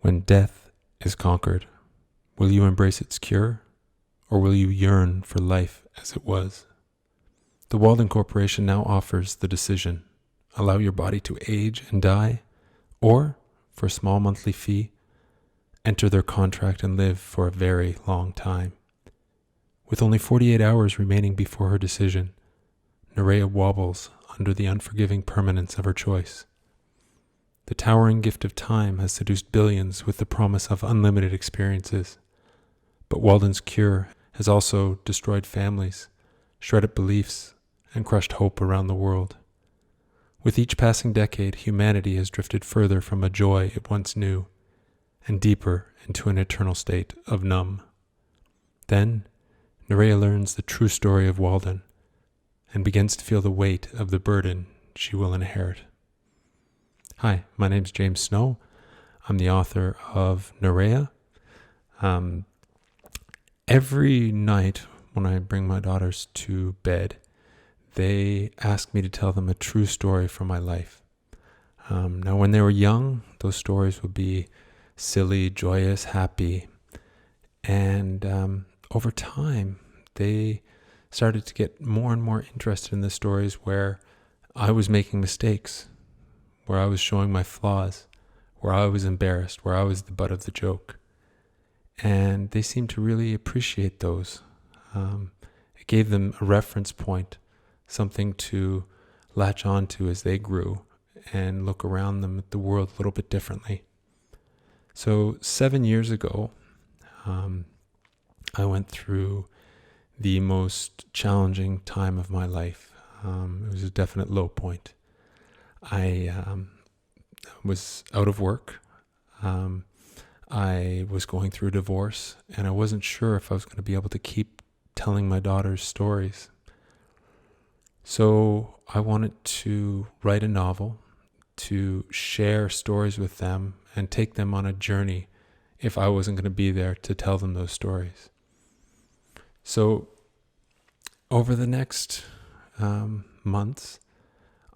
When death is conquered, will you embrace its cure, or will you yearn for life as it was? The Walden Corporation now offers the decision: allow your body to age and die, or, for a small monthly fee, enter their contract and live for a very long time. With only 48 hours remaining before her decision, Nerea wobbles under the unforgiving permanence of her choice. The towering gift of time has seduced billions with the promise of unlimited experiences. But Walden's cure has also destroyed families, shredded beliefs, and crushed hope around the world. With each passing decade, humanity has drifted further from a joy it once knew, and deeper into an eternal state of numb. Then, Nerea learns the true story of Walden, and begins to feel the weight of the burden she will inherit. Hi, my name's James Snow. I'm the author of Nerea. Every night when I bring my daughters to bed, they ask me to tell them a true story from my life. Now, when they were young, those stories would be silly, joyous, happy. And over time, they started to get more and more interested in the stories where I was making mistakes, where I was showing my flaws, where I was embarrassed, where I was the butt of the joke. And they seemed to really appreciate those. It gave them a reference point, something to latch onto as they grew and look around them at the world a little bit differently. So 7 years ago, I went through the most challenging time of my life. It was a definite low point. I was out of work. I was going through a divorce, and I wasn't sure if I was going to be able to keep telling my daughters stories. So I wanted to write a novel, to share stories with them and take them on a journey if I wasn't going to be there to tell them those stories. So over the next months,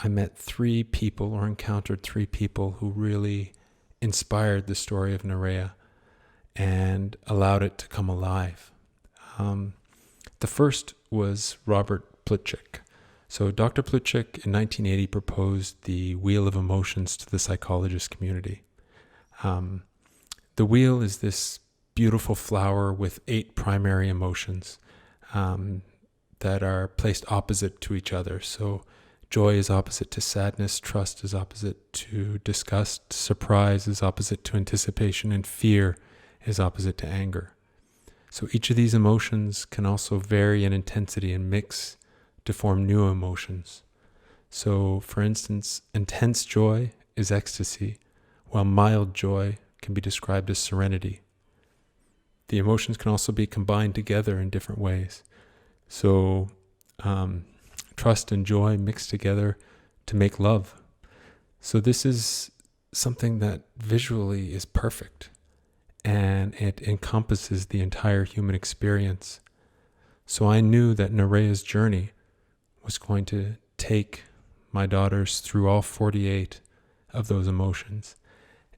I met 3 people, or encountered 3 people who really inspired the story of Nerea and allowed it to come alive. The first was Robert Plutchik. So Dr. Plutchik in 1980 proposed the wheel of emotions to the psychologist community. The wheel is this beautiful flower with 8 primary emotions that are placed opposite to each other. So joy is opposite to sadness, trust is opposite to disgust, surprise is opposite to anticipation, and fear is opposite to anger. So each of these emotions can also vary in intensity and mix to form new emotions. So, for instance, intense joy is ecstasy, while mild joy can be described as serenity. The emotions can also be combined together in different ways. So, trust and joy mixed together to make love. So this is something that visually is perfect, and it encompasses the entire human experience. So I knew that Nerea's journey was going to take my daughters through all 48 of those emotions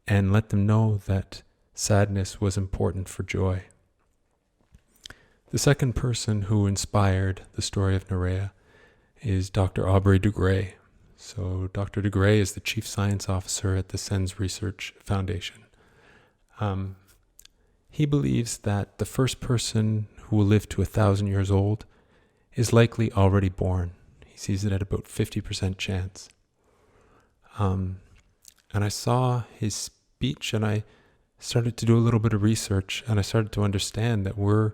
and let them know that sadness was important for joy. The second person who inspired the story of Nerea is Dr. Aubrey De Grey. So Dr. De Grey is the Chief Science Officer at the SENS Research Foundation. He believes that the first person who will live to 1,000 years old is likely already born. He sees it at about 50% chance. And I saw his speech, and I started to do a little bit of research, and I started to understand that we're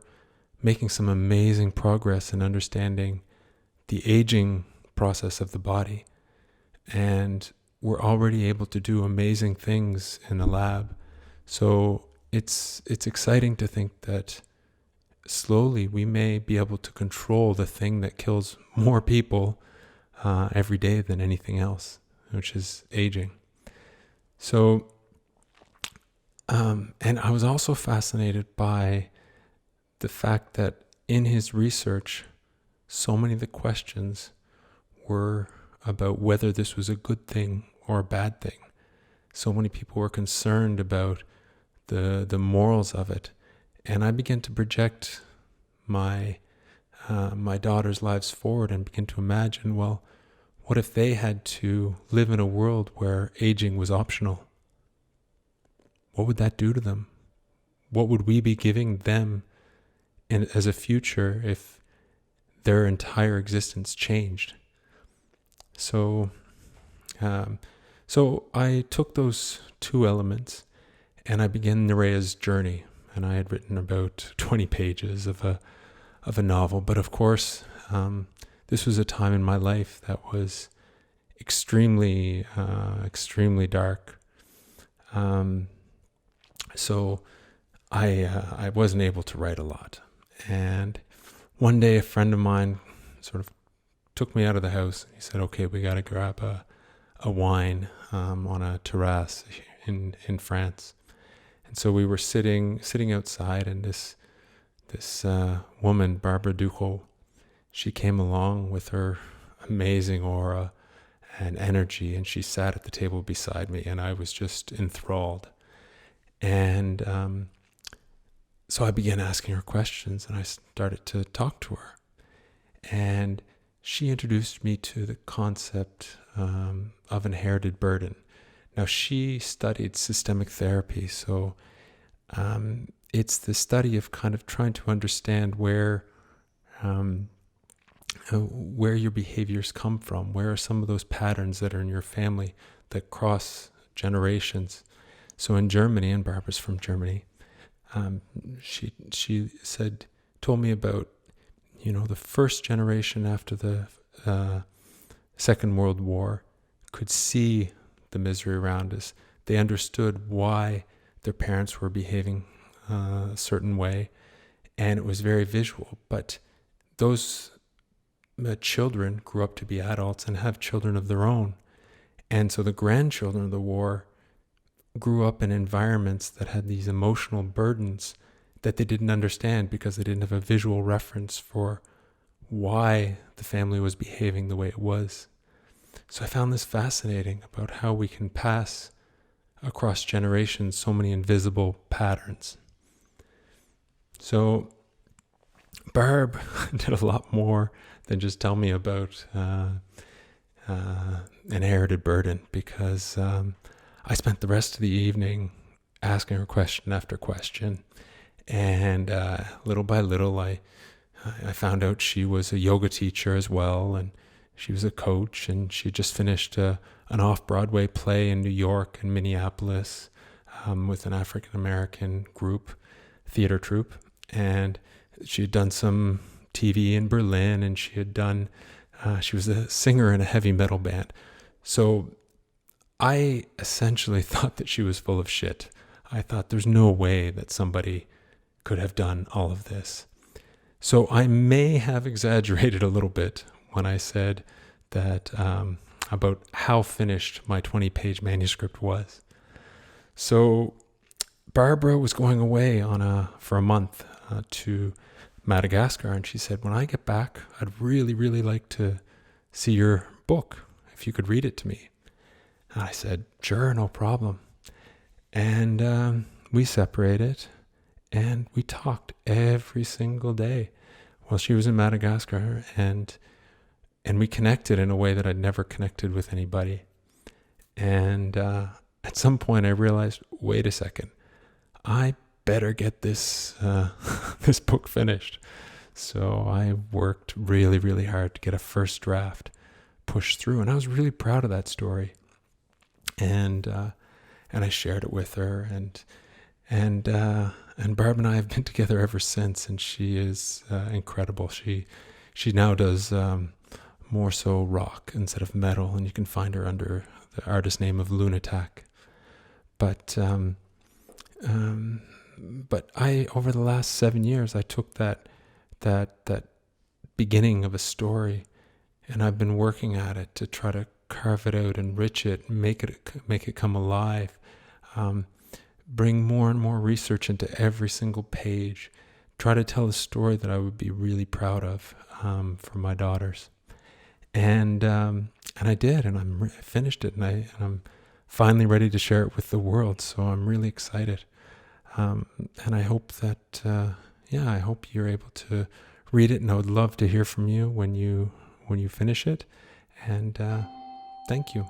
making some amazing progress in understanding the aging process of the body. And we're already able to do amazing things in the lab. So it's exciting to think that slowly we may be able to control the thing that kills more people every day than anything else, which is aging. So, and I was also fascinated by the fact that in his research, so many of the questions were about whether this was a good thing or a bad thing. So many people were concerned about the morals of it. And I began to project my daughter's lives forward and begin to imagine, well, what if they had to live in a world where aging was optional? What would that do to them? What would we be giving them as a future if their entire existence changed? So I took those two elements and I began Nerea's journey. And I had written about 20 pages of a novel. But of course, this was a time in my life that was extremely dark. So I wasn't able to write a lot. And one day a friend of mine sort of took me out of the house. He said, okay, we got to grab a wine on a terrace in France. And so we were sitting outside, and this woman, Barbara De Grey, she came along with her amazing aura and energy, and she sat at the table beside me, and I was just enthralled. And so I began asking her questions, and I started to talk to her. And she introduced me to the concept of inherited burden. Now, she studied systemic therapy, so it's the study of kind of trying to understand where your behaviors come from, where are some of those patterns that are in your family that cross generations. So in Germany, and Barbara's from Germany, she told me about, the first generation after the Second World War could see the misery around us. They understood why their parents were behaving a certain way, and it was very visual. But those children grew up to be adults and have children of their own. And so the grandchildren of the war grew up in environments that had these emotional burdens that they didn't understand because they didn't have a visual reference for why the family was behaving the way it was. So I found this fascinating about how we can pass across generations so many invisible patterns. So Barb did a lot more than just tell me about inherited burden, because I spent the rest of the evening asking her question after question. And little by little, I found out she was a yoga teacher as well, and she was a coach, and she just finished an off-Broadway play in New York and Minneapolis with an African-American theater troupe. And she had done some TV in Berlin, and she was a singer in a heavy metal band. So I essentially thought that she was full of shit. I thought there's no way that somebody could have done all of this. So I may have exaggerated a little bit when I said that about how finished my 20-page manuscript was. So Barbara was going away for a month to Madagascar, and she said, when I get back, I'd really, really like to see your book, if you could read it to me. And I said, sure, no problem. And we separated, and we talked every single day while she was in Madagascar, and we connected in a way that I'd never connected with anybody. And at some point I realized, wait a second, I better get this this book finished. So I worked really, really hard to get a first draft pushed through, and I was really proud of that story. And I shared it with her, and Barb and I have been together ever since, and she is incredible. She now does more so rock instead of metal, and you can find her under the artist name of Lunatic. But I, over the last 7 years, I took that beginning of a story, and I've been working at it to try to carve it out, enrich it, make it come alive, bring more and more research into every single page, try to tell a story that I would be really proud of for my daughters. And I did, and I finished it, and I'm finally ready to share it with the world. So I'm really excited. And I hope that, I hope you're able to read it, and I would love to hear from you when you finish it. And thank you.